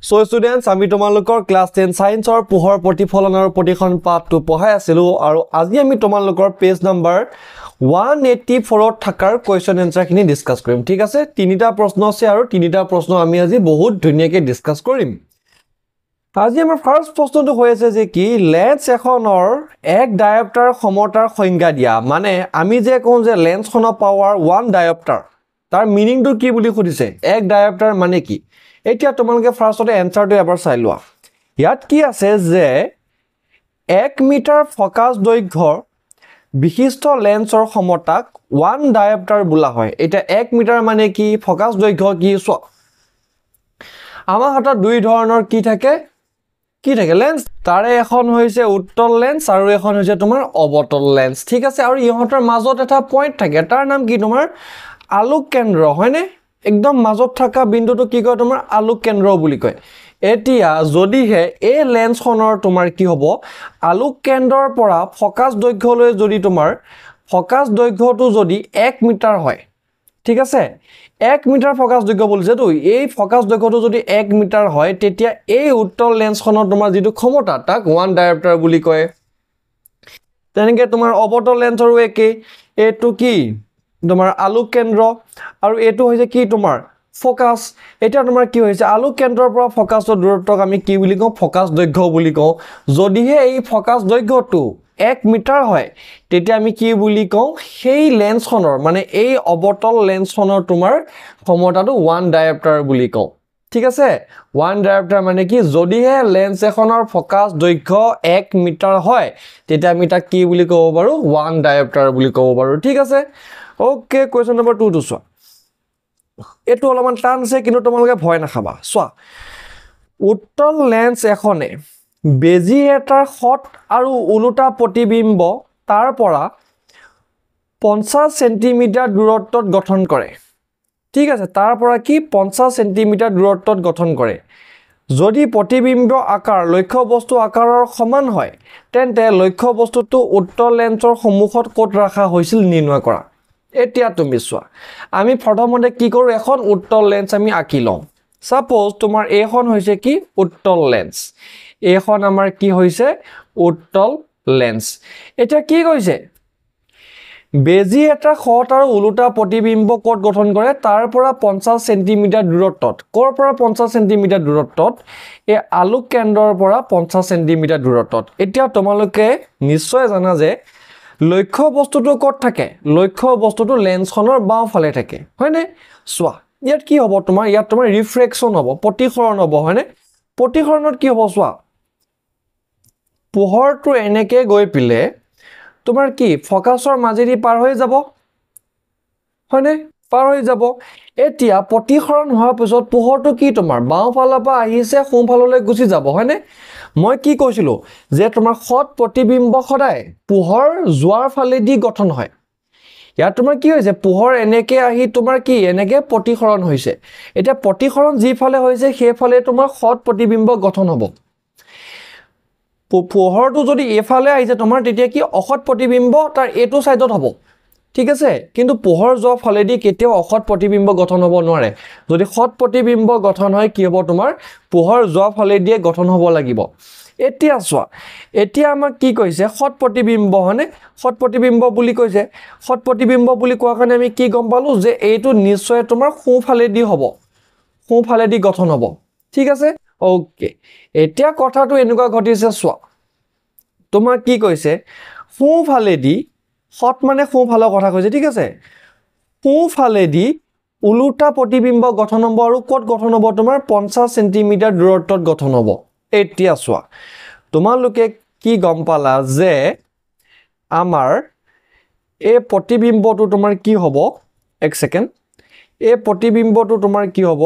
So students, আমি তোমালোকৰ class 10 সায়েন্সৰ পোহৰ প্ৰতিফলনৰ প্ৰতিখন পাঠটো পঢ়াই আছিলো আৰু আজি আমি তোমালোকৰ পেজ নম্বৰ 184 ত থাকাৰ কোৱেশ্চন এনসাৰ খিনি ডিসকাস কৰিম ঠিক আছে তিনিটা প্ৰশ্ন আছে আৰু তিনিটা প্ৰশ্ন আমি আজি বহুত ধুনীয়াকৈ ডিসকাস কৰিম আজি আমাৰ ফাৰ্স্ট প্ৰশ্নটো হৈ আছে যে কি লেন্স এখনৰ এক ডায়োপ্টাৰ সমতাৰ সংজ্ঞা দিয়া মানে আমি যে কোন যে লেন্সখনৰ পাৱাৰ 1 ডায়োপ্টাৰ তাৰ মিনিংটো কি বুলি খুদিছে এক ডায়োপ্টাৰ মানে কি এতিয়া তোমালোকে ফাৰ্স্টতে এনসাৰটো এবাৰ চাই লোৱা ইয়াত কি আছে যে 1 মিটাৰ ফোকাস দৈৰ্ঘ্যৰ বিশিষ্ট লেন্সৰ সমতাক 1 ডায়োপ্টাৰ বোলা হয় এটা 1 মিটাৰ মানে কি ফোকাস দৈৰ্ঘ্য কি চোৱা আমাৰ হাতত দুই ধৰণৰ কি থাকে লেন্স তাৰে এখন হৈছে উত্তল লেন্স আৰু এখন হৈছে তোমাৰ অবতল লেন্স ঠিক আছে আৰু ইহঁতৰ মাজত এটা পইণ্ট থাকে তাৰ নাম কি তোমাৰ আলোক কেন্দ্ৰ হয়নে একদম মাজত থকা বিন্দুটো কি কয় তোমাৰ আলোক কেন্দ্ৰ বুলি কয় এতিয়া যদিহে এই লেন্সখনৰ তোমাৰ কি হ'ব আলোক কেন্দ্ৰৰ পৰা ফোকাস দৈৰ্ঘ্যলৈ যদি তোমাৰ ফোকাস দৈৰ্ঘ্যটো যদি 1 মিটাৰ হয় ঠিক আছে 1 মিটাৰ ফোকাস দৈৰ্ঘ্য বলছে তো এই ফোকাস দৈৰ্ঘ্যটো যদি 1 মিটাৰ হয় তেতিয়া এই উত্তল লেন্সখনৰ তোমাৰ যেটো ক্ষমতা তাক 1 ডায়োপ্টাৰ বুলি কয় তেনেকৈ তোমাৰ অবতল লেন্সৰো একে এটো কি তোমাৰ আলোক কেন্দ্ৰ আৰু এটো হৈছে কি তোমাৰ ফোকাস এটা তোমাৰ কি হৈছে আলোক কেন্দ্ৰৰ পৰা ফোকাসৰ দূৰত্বক আমি কি বুলি কওঁ ফোকাস দৈৰ্ঘ্য বুলি কওঁ যদিহে এই ফোকাস দৈৰ্ঘ্যটো 1 মিটাৰ হয় তেতিয়া আমি কি বুলি কওঁ সেই লেন্সখনৰ মানে এই অবতল লেন্সখনৰ তোমাৰ ক্ষমতাটো 1 ডায়োপ্টাৰ বুলি কওঁ ঠিক আছে 1 ডায়োপ্টাৰ মানে কি যদিহে লেন্স এখনৰ ফোকাস দৈৰ্ঘ্য 1 মিটাৰ হয় তেতিয়া আমি তাক কি বুলি ক'ব পাৰো 1 ডায়োপ্টাৰ বুলি ক'ব পাৰো ঠিক আছে ওকে কোৱেশ্চন নম্বৰ 2 টো চোৱা এটো অলপমান টান আছে কিন্তু তোমালোকে ভয় নাখাবা চোৱা উত্তল লেন্স এখনে বেজি এটাৰ হট আৰু উলুটা প্ৰতিবিম্ব তাৰ পৰা 50 সেন্টিমিটাৰ দূৰত্বত গঠন কৰে ঠিক আছে তাৰ পৰা কি 50 সেন্টিমিটাৰ দূৰত্বত গঠন কৰে যদি প্ৰতিবিম্ব আকাৰ লক্ষ্য বস্তু আকাৰৰ সমান হয় তেন্তে লক্ষ্য বস্তুটো উত্তল লেন্সৰ সন্মুখত ক'ত ৰাখা হৈছিল নিৰ্ণয় কৰা এতিয়া তুমি চোৱা আমি প্ৰথমতে কি কৰো এখন উত্তল লেন্স আমি আঁকি লওঁ সাপোজ তোমাৰ এইখন হৈছে কি উত্তল লেন্স এইখন আমাৰ কি হৈছে উত্তল লেন্স এটা কি কৈছে বেজি এটা হট আৰু উলুটা প্ৰতিবিম্ব ক'ত গঠন কৰে তাৰ পৰা 50 সেন্টিমিটাৰ দূৰত্বত ক'ৰ পৰা 50 সেন্টিমিটাৰ দূৰত্বত এই আলোক কেন্দ্ৰৰ পৰা 50 সেন্টিমিটাৰ দূৰত্বত এতিয়া তোমালোকে নিশ্চয় জানা যে লক্ষ্য বস্তুটো ক'ত থাকে লক্ষ্য বস্তুটো লেন্সখনৰ বাওঁফালে থাকে হয়নে চোৱা ইয়াত কি হ'ব তোমাৰ ইয়াত তোমাৰ ৰিফ্ৰেকশন হ'ব প্ৰতিসৰণ হ'ব হয়নে প্ৰতিসৰণত কি হ'ব চোৱা পোহৰটো এনেকৈ গৈ পিলে তোমাৰ কি ফোকাসৰ মাজেদি পাৰ হৈ যাব হয়নে পাৰ হৈ যাব এতিয়া প্ৰতিসৰণ হোৱাৰ পিছত পোহৰটো কি তোমাৰ বাওঁফালৰ পৰা আহিছে সোঁফাললৈ গুচি যাব হয়নে মই কি কৈছিলো যে তোমাৰ হট প্ৰতিবিম্ব সদায় পোহৰ যোৱাৰ ফালেদি গঠন হয় ইয়াত তোমাৰ কি হৈছে পোহৰ এনেকৈ আহি তোমাৰ কি এনেকৈ প্ৰতিসৰণ হৈছে এতিয়া প্ৰতিসৰণ যিফালে হৈছে সেইফালে তোমাৰ হট প্ৰতিবিম্ব গঠন হ'ব পোহৰটো যদি এফালে আহিছে তোমাৰ তেতিয়া কি অসৎ প্ৰতিবিম্ব তাৰ এটো সাইডত হ'ব ঠিক আছে কিন্তু পোহৰ যোৱা ফালেদি কেতিয়াও অসৎ প্ৰতিবিম্ব গঠন হ'ব নোৱাৰে যদি সৎ প্ৰতিবিম্ব গঠন হয় কি হ'ব তোমাৰ পোহৰ যোৱা ফালেদি গঠন হ'ব লাগিব এতিয়া চোৱা এতিয়া আমাক কি কৈছে সৎ প্ৰতিবিম্ব হয়নে সৎ প্ৰতিবিম্ব বুলি কৈছে সৎ প্ৰতিবিম্ব বুলি কোৱা কাৰণে আমি কি গম পালো যে এইটো নিশ্চয় তোমাৰ সোঁফালেদি হ'ব সোঁফালেদি গঠন হ'ব ঠিক আছে ওকে এতিয়া কথাটো এনেকুৱা ঘটিছে চোৱা তোমাৰ কি কৈছে সোঁফালেদি হট মানে সোঁফালৰ কথা কৈছে ঠিক আছে সোঁফালেদি উলুটা প্ৰতিবিম্ব গঠন হ'ব আৰু ক'ত গঠন হ'ব তোমাৰ 50 সেন্টিমিটাৰ দূৰত্বত গঠন হ'ব এতিয়া চোৱা তোমালোকে কি গম পালা যে আমাৰ এই প্ৰতিবিম্বটো তোমাৰ কি হ'ব এক সেকেন্ড এই প্ৰতিবিম্বটো তোমাৰ কি হ'ব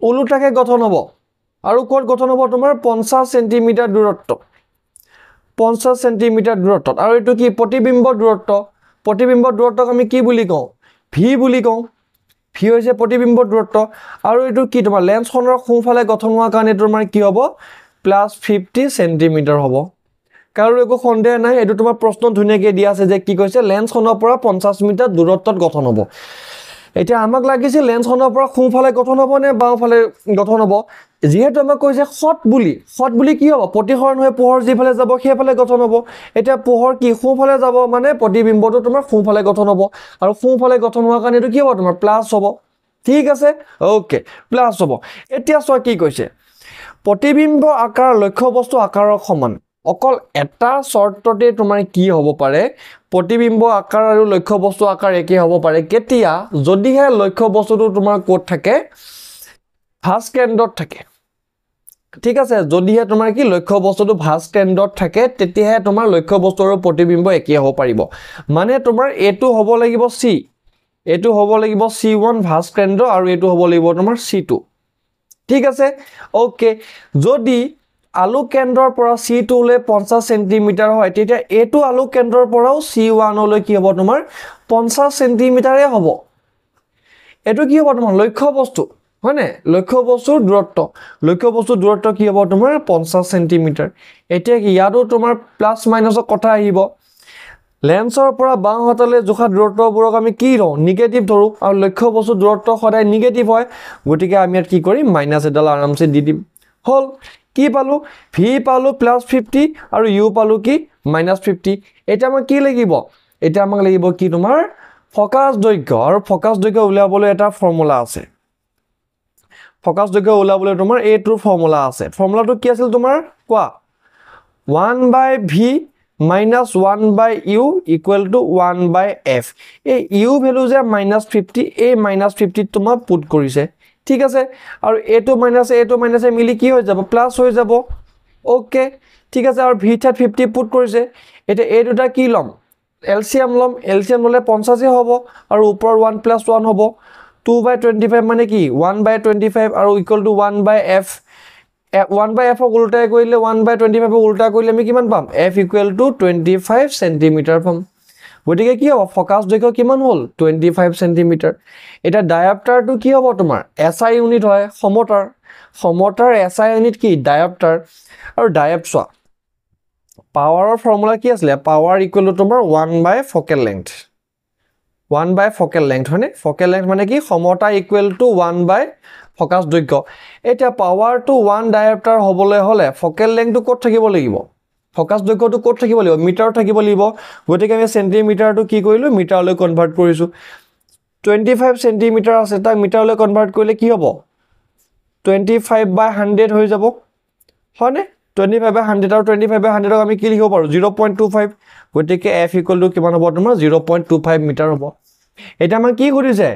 উলুটাকে গঠন হ'ব আৰু ক'ত গঠন হ'ব তোমাৰ 50 সেন্টিমিটাৰ দূৰত্ব 50 সেন্টিমিটাৰ দূৰত্বত আৰু এটো কি প্ৰতিবিম্ব দূৰত্বক আমি কি বুলি কওঁ ভি বুলি কওঁ ভি হৈছে প্ৰতিবিম্ব দূৰত্ব আৰু এটো কি তোমাৰ লেন্সখনৰ সোঁফালে গঠন হোৱা কাৰণে তোমাৰ কি হ'ব +50 সেন্টিমিটাৰ হ'ব কাৰো একো সন্দেহ নাই এটো তোমাৰ প্ৰশ্ন ধুনীয়াকৈ দিয়া আছে যে কি কৈছে লেন্সখনৰ পৰা 50 মিটাৰ দূৰত্বত গঠন হ'ব এতিয়া আমাক লাগিছিল লেন্সখনৰ পৰা সোঁফালে গঠন হ'ব নে বাওঁফালে গঠন হ'ব যেহেতু আমাক কৈছে শট বুলি কি হ'ব প্ৰতিসৰণ হৈ পোহৰ যিফালে যাব সেইফালে গঠন হ'ব এতিয়া পোহৰ কি সোঁফালে যাব মানে প্ৰতিবিম্বটো তোমাৰ সোঁফালে গঠন হ'ব আৰু সোঁফালে গঠন হোৱাৰ কাৰণে এইটো কি হ'ব তোমাৰ প্লাছ হ'ব ঠিক আছে ওকে প্লাছ হ'ব এতিয়া চোৱা কি কৈছে প্ৰতিবিম্ব আকাৰ লক্ষ্য বস্তু আকাৰৰ সমান অকল এটা শৰ্ততে তোমাৰ কি হ'ব পাৰে প্ৰতিবিম্ব আকাৰ আৰু লক্ষ্য বস্তু আকাৰ একে হ'ব পাৰে কেতিয়া যদিহে লক্ষ্য বস্তুটো তোমাৰ ক'ত থাকে ভাঁজ কেন্দ্ৰত থাকে ঠিক আছে যদিহে তোমাৰ কি লক্ষ্য বস্তুটো ভাঁজ কেন্দ্ৰত থাকে তেতিয়াহে তোমাৰ লক্ষ্য বস্তু আৰু প্ৰতিবিম্ব একে হ'ব পাৰিব মানে তোমাৰ এটো হ'ব লাগিব সি এটো হ'ব লাগিব C1 ভাঁজ কেন্দ্ৰ আৰু এটো হ'ব লাগিব তোমাৰ C2 ঠিক আছে ওকে যদি আলু কেন্দ্ৰৰ পৰা C2 লৈ 50 সেন্টিমিটাৰ হয় তেতিয়া এটো আলু কেন্দ্ৰৰ পৰাও C1 লৈ কি হ'ব তোমাৰ 50 সেন্টিমিটাৰে হ'ব এটো কি হ'ব তোমাৰ লক্ষ্য বস্তু হয়নে লক্ষ্য বস্তুৰ দূৰত্ব কি হ'ব তোমাৰ 50 সেন্টিমিটাৰ এতিয়া কি ইয়াতো তোমাৰ প্লাস মাইনাসৰ কথা আহিব লেন্সৰ পৰা বাওঁ হাতলৈ জোখা দূৰত্ববোৰক আমি কি লওঁ নিগেটিভ ধৰো আৰু লক্ষ্য বস্তু দূৰত্ব সদায় নিগেটিভ হয় গতিকে আমি ইয়াত কি কৰিম মাইনাস এডাল আৰামছে দি দিম হল কি পালো v পালো +50 আৰু u পালো কি -50 এটা আমাক কি লাগিব এটা আমাক লাগিব কি তোমাৰ ফোকাস দৈৰ্ঘ্য আৰু ফোকাস দৈৰ্ঘ্য উলিয়াবলৈ এটা ফৰ্মুলা আছে ফোকাস দৈৰ্ঘ্য উলিয়াবলৈ তোমাৰ এইটোৰ ফৰ্মুলা আছে ফৰ্মুলাটো কি আছিল তোমাৰ কোৱা 1/v minus 1/u equal to 1/f এই u ভ্যালু যে -50 এই -50 তোমাক পুট কৰিছে ঠিক আছে আৰু এটো মাইনাসে মিলি কি হৈ যাব প্লাস হৈ যাব ওকে ঠিক আছে আৰু v ঠাত 50 পুট কৰিছে এটা এই দুটা কি লম এলসিএম ললে 50 হ'ব আৰু ওপৰ 1 + 1 হ'ব 2/25 মানে কি 1/25 আৰু ইকুৱেল টু 1/f 1/f উল্টাই কৰিলে 1/25 উল্টা কৰিলে আমি কিমান পাম f ইকুৱেল টু 25 সেন্টিমিটাৰ পাম গতিকে কি হ'ব ফোকাস দৈৰ্ঘ্য কিমান হ'ল 25 সেন্টিমিটাৰ এটা ডায়াপ্টাৰটো কি হ'ব তোমাৰ SI ইউনিট হয় সমতাৰ SI ইউনিট কি ডায়াপ্টাৰ আৰু ডায়াপ্ট চোৱা পাৱাৰৰ ফৰ্মুলা কি আছিল পাৱাৰ ইকুৱেল টু তোমাৰ 1/ফোকেল লেংথ 1/ফোকেল লেংথ হয়নে ফোকেল লেংথ মানে কি সমতা ইকুৱেল টু 1/ফোকাস দৈৰ্ঘ্য এটা পাৱাৰ টু 1 ডায়াপ্টাৰ হ'বলৈ হলে ফোকেল লেংথটো ক'ত থাকিব লাগিব ফোকাস দৈৰ্ঘ্যটো ক'ত থাকিব লাগিব মিটাৰত থাকিব লাগিব গতিকে আমি সেন্টিমিটাৰটো কি কৰিলো মিটাৰলৈ কনভাৰ্ট কৰিছো 25 সেন্টিমিটাৰ আছে তাক মিটাৰলৈ কনভাৰ্ট কৰিলে কি হ'ব 25/100 হৈ যাব হয়নে 25/100 আৰু 25/100 আমি কি লিখিব পাৰো 0.25 গতিকে f ইকুৱেল টু কিমান হ'ব তোমাৰ 0.25 মিটাৰ হ'ব এটা আমাক কি কৰিছে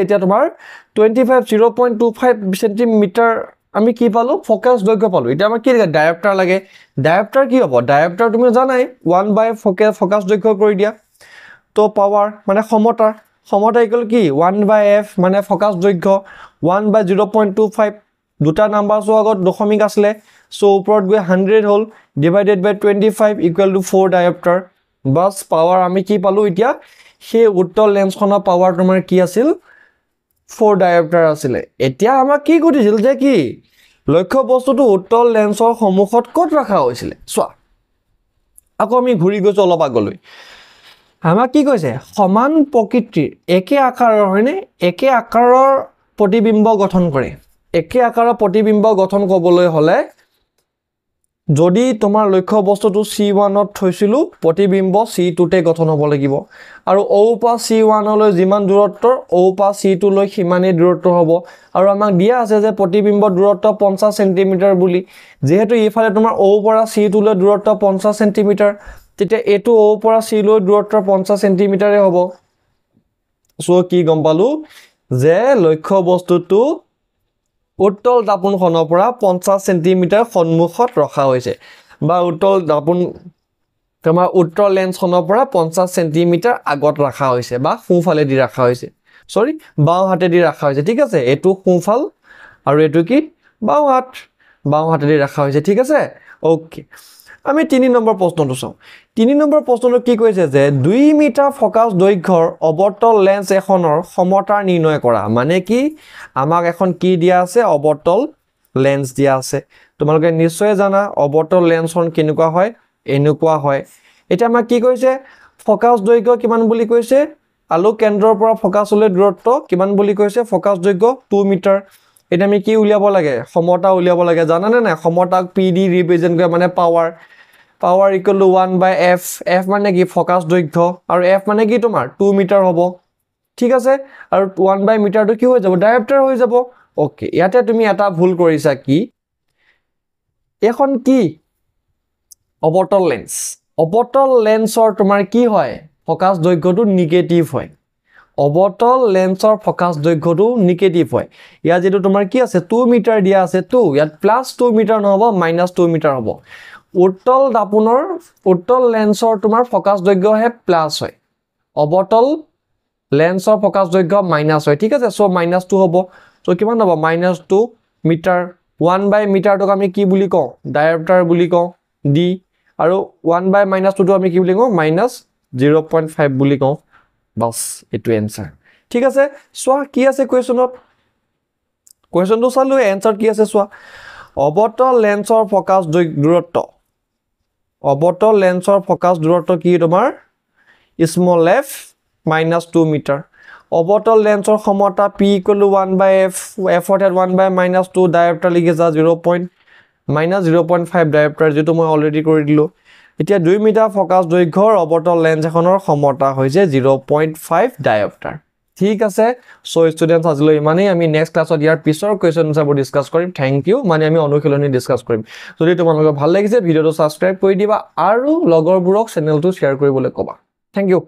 এতিয়া তোমাৰ 0.25 সেন্টিমিটাৰ আমি কি পালো ফোকাস দৈৰ্ঘ্য পালো এটা আমাক কি লাগে ডায়াপ্টাৰ লাগে ডায়াপ্টাৰ কি হ'ব ডায়াপ্টাৰ তুমি জানাই 1/ফোকাস দৈৰ্ঘ্য কৰি দিয়া তো পাৱাৰ মানে সমতা ইকুৱেল কি 1/f মানে ফোকাস দৈৰ্ঘ্য 1/0.25 দুটা নাম্বাৰছৰ আগত দশমিক আছিল সো ওপৰত গৈ 100 হ'ল ডিভাইডেড বাই 25 ইকুৱেল টু 4 ডায়াপ্টাৰ বাস পাৱাৰ আমি কি পালো এতিয়া সেই উত্তল লেন্সখনৰ পাৱাৰ তোমাৰ কি আছিল 4 ডায়াপ্টাৰ আছিল এতিয়া আমাক কি কৰিছিল যে কি লক্ষ্য বস্তুটো উত্তল লেন্সৰ সন্মুখত ক'ত ৰাখা হৈছিল চোৱা আকৌ আমি ঘূৰি গৈছো অলপ আগলৈ আমাক কি কৈছে সমান প্ৰকৃতিৰ একে আকাৰৰ হয়নে একে আকাৰৰ প্ৰতিবিম্ব গঠন কৰে একে আকাৰৰ প্ৰতিবিম্ব গঠন কৰিবলৈ হলে যদি তোমাৰ লক্ষ্য বস্তুটো C1 ত থৈছিলো প্ৰতিবিম্ব C2 তে গঠন হ'ব লাগিব আৰু O পা C1 লৈ যিমান দূৰত্বৰ O পা C2 লৈ সিমানে দূৰত্ব হ'ব আৰু আমাক দিয়া আছে যে প্ৰতিবিম্ব দূৰত্ব 50 সেন্টিমিটাৰ বুলি যেহেতু ইফালে তোমাৰ O পৰা C2 লৈ দূৰত্ব 50 সেন্টিমিটাৰ তেতিয়া এটো O পৰা C লৈ দূৰত্ব 50 সেন্টিমিটাৰে হ'ব সো কি গম পালো যে লক্ষ্য বস্তুটো উত্তল দাপোনখনৰ পৰা 50 সেন্টিমিটাৰ সন্মুখত ৰখা হৈছে বা উত্তল দাপোন তোমাৰ উত্তল লেন্সখনৰ পৰা 50 সেন্টিমিটাৰ আগত ৰাখা হৈছে বা সোঁফালে দি ৰাখা হৈছে বাওঁ হাতে দি ৰাখা হৈছে ঠিক আছে এটো সোঁফাল আৰু এটো কি বাওঁ হাতে দি ৰাখা হৈছে ঠিক আছে ওকে আমি 3 নম্বৰ প্ৰশ্নটো চাও 3 নম্বৰ প্ৰশ্নটো কি কৈছে যে 2 মিটাৰ ফোকাস দৈৰ্ঘ্যৰ অৱতল লেন্স এখনৰ সমতা নিৰ্ণয় কৰা মানে কি আমাক এখন কি দিয়া আছে অৱতল লেন্স দিয়া আছে তোমালোকে নিশ্চয় জানা অৱতল লেন্সখন কেনেকুৱা হয় এনেকুৱা হয় এটা আমাক কি কৈছে ফকাছ দৈৰ্ঘ্য কিমান বুলি কৈছে আলু কেন্দ্ৰৰ পৰা ফকাছলৈ দূৰত্ব কিমান বুলি কৈছে ফকাছ দৈৰ্ঘ্য 2 মিটাৰ এটা আমি কি উলিয়াব লাগে সমতা উলিয়াব লাগে জানানে নাই সমতাক p দি ৰিপ্ৰেজেন্ট কৰে মানে power equal to 1/f f মানে কি ফকাছ দৈৰ্ঘ্য আৰু f মানে কি তোমাৰ 2 মিটাৰ হ'ব ঠিক আছে আৰু 1 মিটাৰটো কি হৈ যাব ডায়ামিটাৰ হৈ যাব ওকে ইয়াতে তুমি এটা ভুল কৰিছা কি এখন কি অবটল লেন্সৰ তোমাৰ কি হয় ফকাছ দৈৰ্ঘ্যটো নিগেটিভ হয় অবটল লেন্সৰ ফকাছ দৈৰ্ঘ্যটো নিগেটিভ হয় ইয়া যেটো তোমাৰ কি আছে 2 মিটাৰ দিয়া আছে 2 ইয়াত +2 মিটাৰ নহব -2 মিটাৰ হ'ব উত্তল লেন্সৰ তোমাৰ ফকাছ দৈৰ্ঘ্য হে প্লাস হয় অবটল লেন্সৰ ফকাছ দৈৰ্ঘ্য মাইনাস হয় ঠিক আছে সো -2 হ'ব সো কিমান হ'ব -2 মিটাৰ 1 মিটাৰটোক আমি কি বুলি কওঁ ডায়ামিটাৰ বুলি কওঁ d আৰু 1 - -2 টো আমি কি বুলি কওঁ -0.5 বুলি কওঁ বাস এটো এনসার ঠিক আছে সোয়া কি আছে কোৱেশ্চনটো চালো এনসাৰ কি আছে সোয়া অবটল লেন্সৰ ফকাছ দূৰত্ব কি তোমাৰ স্মল f -2 মিটাৰ অবটল লেন্সৰ সমতা p = 1/f f অত 1/-2 ডায়ামিটাৰ লিখি যা 0.-0.5 ডায়ামিটাৰ যেটো মই অলৰেডি কৰি দিলো এতিয়া 2 মিটাৰ ফকাছ দৈৰ্ঘ্যৰ অবটল লেন্স এখনৰ সমতা হৈছে 0.5 ডায়ামিটাৰ ঠিক আছে সো ষ্টুডেন্টস আজিলৈ ইমানেই আমি নেক্সট ক্লাছত ইয়াৰ পিছৰ কোৱেশ্চনছ আবোৰ ডিসকাস কৰিম থ্যাংক ইউ মানে আমি অনুশীলনী ডিসকাস কৰিম যদি তোমালোকৰ ভাল লাগিছে ভিডিওটো সাবস্ক্ৰাইব কৰি দিবা আৰু লগৰবোৰক চেনেলটো শেয়াৰ কৰিবলৈ কবা থ্যাংক ইউ